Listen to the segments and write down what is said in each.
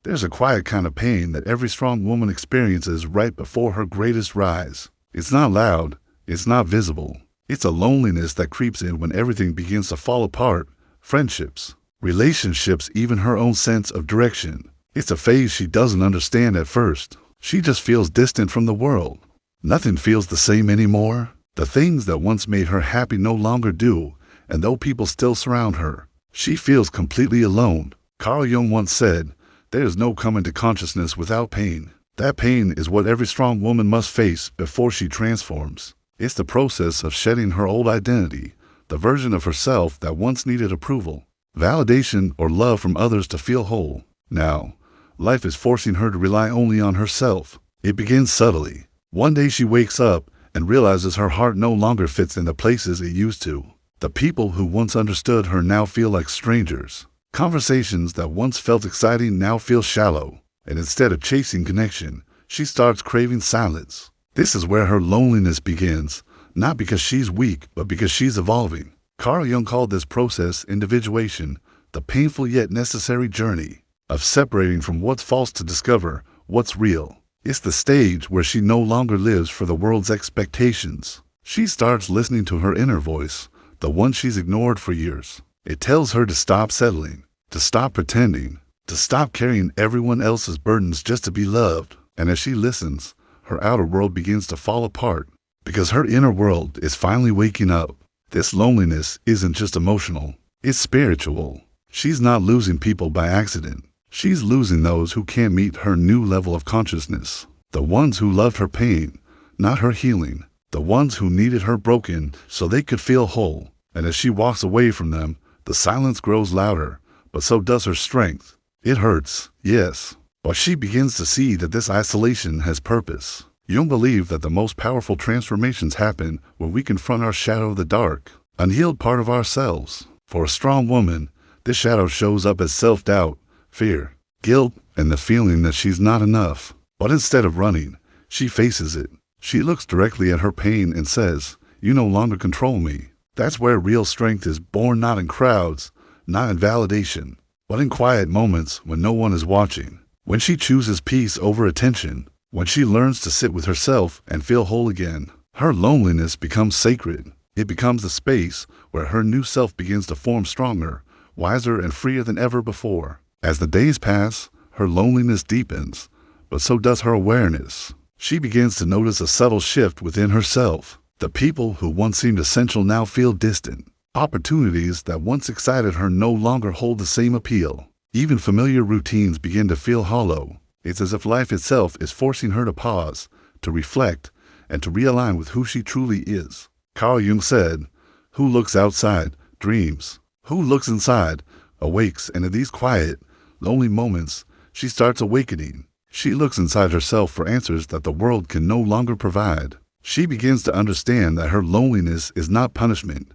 There's a quiet kind of pain that every strong woman experiences right before her greatest rise. It's not loud, it's not visible. It's a loneliness that creeps in when everything begins to fall apart, friendships, relationships, even her own sense of direction. It's a phase she doesn't understand at first. She just feels distant from the world. Nothing feels the same anymore. The things that once made her happy no longer do, and though people still surround her, she feels completely alone. Carl Jung once said, "There is no coming to consciousness without pain." That pain is what every strong woman must face before she transforms. It's the process of shedding her old identity, the version of herself that once needed approval, validation, or love from others to feel whole. Now, life is forcing her to rely only on herself. It begins subtly. One day she wakes up and realizes her heart no longer fits in the places it used to. The people who once understood her now feel like strangers. Conversations that once felt exciting now feel shallow. And instead of chasing connection, she starts craving silence. This is where her loneliness begins, not because she's weak, but because she's evolving. Carl Jung called this process individuation, the painful yet necessary journey of separating from what's false to discover what's real. It's the stage where she no longer lives for the world's expectations. She starts listening to her inner voice, the one she's ignored for years. It tells her to stop settling, to stop pretending, to stop carrying everyone else's burdens just to be loved. And as she listens, her outer world begins to fall apart because her inner world is finally waking up. This loneliness isn't just emotional, it's spiritual. She's not losing people by accident. She's losing those who can't meet her new level of consciousness. The ones who loved her pain, not her healing. The ones who needed her broken so they could feel whole. And as she walks away from them, the silence grows louder, but so does her strength. It hurts, yes, but she begins to see that this isolation has purpose. Jung believed that the most powerful transformations happen when we confront our shadow of the dark, unhealed part of ourselves. For a strong woman, this shadow shows up as self-doubt, fear, guilt, and the feeling that she's not enough. But instead of running, she faces it. She looks directly at her pain and says, "You no longer control me." That's where real strength is born, not in crowds, not in validation, but in quiet moments when no one is watching. When she chooses peace over attention, when she learns to sit with herself and feel whole again, her loneliness becomes sacred. It becomes the space where her new self begins to form stronger, wiser, and freer than ever before. As the days pass, her loneliness deepens, but so does her awareness. She begins to notice a subtle shift within herself. The people who once seemed essential now feel distant. Opportunities that once excited her no longer hold the same appeal. Even familiar routines begin to feel hollow. It's as if life itself is forcing her to pause, to reflect, and to realign with who she truly is. Carl Jung said, "Who looks outside, dreams. Who looks inside, awakes." And in these quiet, lonely moments, she starts awakening. She looks inside herself for answers that the world can no longer provide. She begins to understand that her loneliness is not punishment.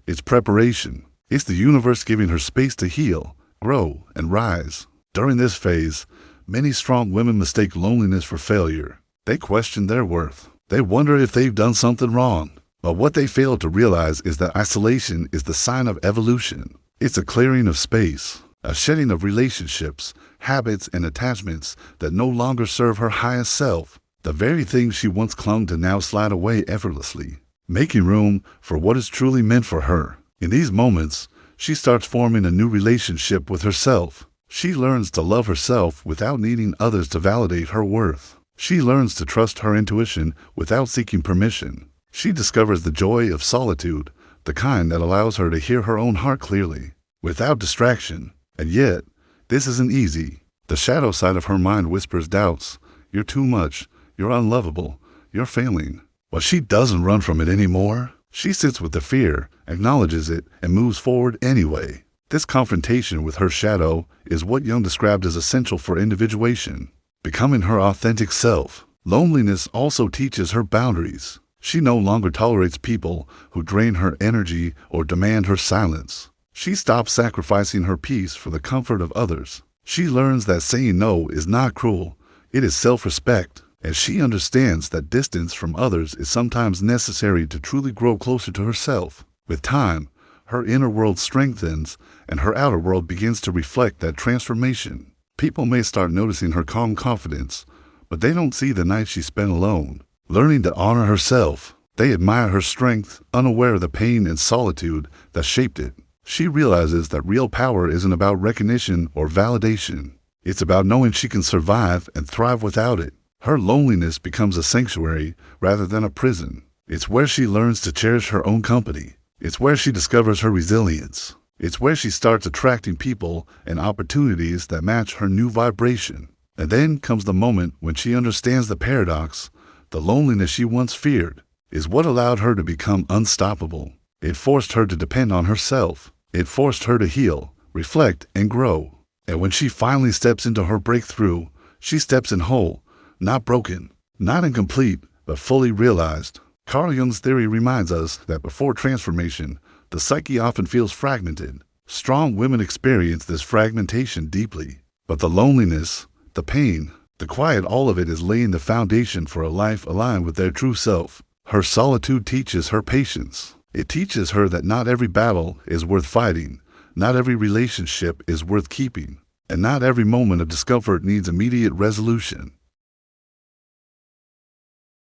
It's preparation. It's the universe giving her space to heal, grow, and rise. During this phase, many strong women mistake loneliness for failure. They question their worth. They wonder if they've done something wrong. But what they fail to realize is that isolation is the sign of evolution. It's a clearing of space, a shedding of relationships, habits, and attachments that no longer serve her highest self. The very things she once clung to now slide away effortlessly, making room for what is truly meant for her. In these moments, she starts forming a new relationship with herself. She learns to love herself without needing others to validate her worth. She learns to trust her intuition without seeking permission. She discovers the joy of solitude, the kind that allows her to hear her own heart clearly, without distraction. And yet, this isn't easy. The shadow side of her mind whispers doubts. You're too much. You're unlovable. You're failing. But she doesn't run from it anymore. She sits with the fear, acknowledges it, and moves forward anyway. This confrontation with her shadow is what Jung described as essential for individuation, becoming her authentic self. Loneliness also teaches her boundaries. She no longer tolerates people who drain her energy or demand her silence. She stops sacrificing her peace for the comfort of others. She learns that saying no is not cruel. It is self-respect. And she understands that distance from others is sometimes necessary to truly grow closer to herself. With time, her inner world strengthens and her outer world begins to reflect that transformation. People may start noticing her calm confidence, but they don't see the nights she spent alone, learning to honor herself. They admire her strength, unaware of the pain and solitude that shaped it. She realizes that real power isn't about recognition or validation. It's about knowing she can survive and thrive without it. Her loneliness becomes a sanctuary rather than a prison. It's where she learns to cherish her own company. It's where she discovers her resilience. It's where she starts attracting people and opportunities that match her new vibration. And then comes the moment when she understands the paradox. The loneliness she once feared is what allowed her to become unstoppable. It forced her to depend on herself. It forced her to heal, reflect, and grow. And when she finally steps into her breakthrough, she steps in whole, not broken, not incomplete, but fully realized. Carl Jung's theory reminds us that before transformation, the psyche often feels fragmented. Strong women experience this fragmentation deeply. But the loneliness, the pain, the quiet, all of it is laying the foundation for a life aligned with their true self. Her solitude teaches her patience. It teaches her that not every battle is worth fighting, not every relationship is worth keeping, and not every moment of discomfort needs immediate resolution.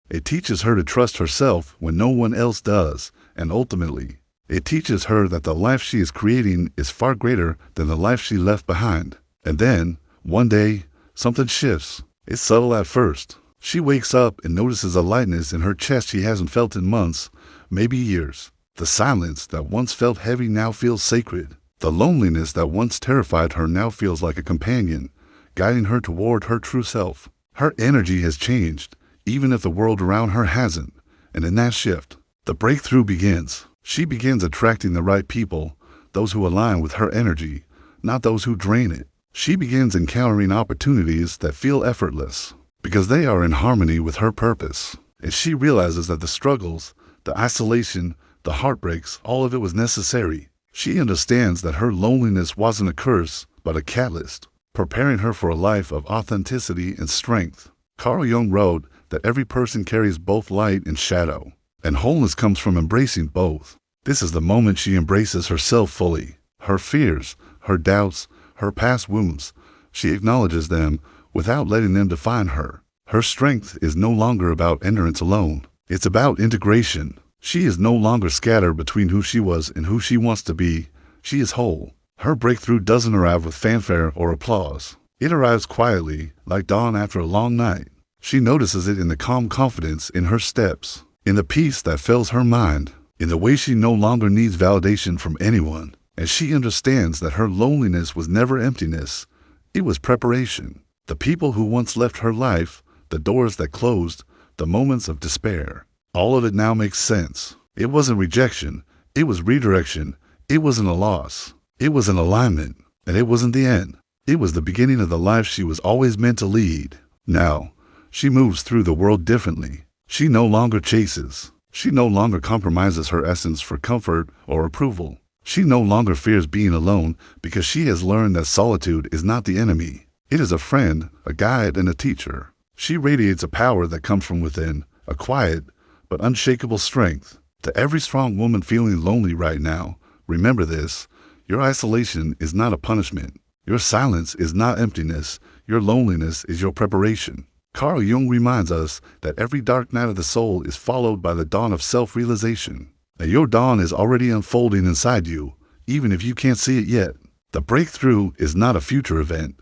It teaches her to trust herself when no one else does, and ultimately, it teaches her that the life she is creating is far greater than the life she left behind. And then, one day, something shifts. It's subtle at first. She wakes up and notices a lightness in her chest she hasn't felt in months, maybe years. The silence that once felt heavy now feels sacred. The loneliness that once terrified her now feels like a companion, guiding her toward her true self. Her energy has changed, even if the world around her hasn't. And in that shift, the breakthrough begins. She begins attracting the right people, those who align with her energy, not those who drain it. She begins encountering opportunities that feel effortless, because they are in harmony with her purpose. And she realizes that the struggles, the isolation, the heartbreaks, all of it was necessary. She understands that her loneliness wasn't a curse, but a catalyst, preparing her for a life of authenticity and strength. Carl Jung wrote that every person carries both light and shadow, and wholeness comes from embracing both. This is the moment she embraces herself fully. Her fears, her doubts, her past wounds. She acknowledges them without letting them define her. Her strength is no longer about endurance alone. It's about integration. She is no longer scattered between who she was and who she wants to be. She is whole. Her breakthrough doesn't arrive with fanfare or applause. It arrives quietly, like dawn after a long night. She notices it in the calm confidence in her steps, in the peace that fills her mind, in the way she no longer needs validation from anyone. And she understands that her loneliness was never emptiness. It was preparation. The people who once left her life, the doors that closed, the moments of despair, all of it now makes sense. It wasn't rejection. It was redirection. It wasn't a loss. It was an alignment. And it wasn't the end. It was the beginning of the life she was always meant to lead. Now, she moves through the world differently. She no longer chases. She no longer compromises her essence for comfort or approval. She no longer fears being alone because she has learned that solitude is not the enemy. It is a friend, a guide, and a teacher. She radiates a power that comes from within, a quiet but unshakable strength. To every strong woman feeling lonely right now, remember this: your isolation is not a punishment. Your silence is not emptiness. Your loneliness is your preparation. Carl Jung reminds us that every dark night of the soul is followed by the dawn of self-realization. And your dawn is already unfolding inside you, even if you can't see it yet. The breakthrough is not a future event.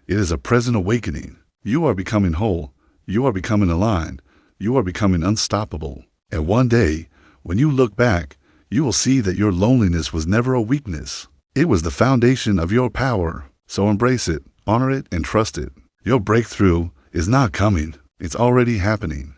It is a present awakening. You are becoming whole. You are becoming aligned. You are becoming unstoppable. And one day, when you look back, you will see that your loneliness was never a weakness. It was the foundation of your power. So embrace it, honor it, and trust it. Your breakthrough is not coming. It's already happening.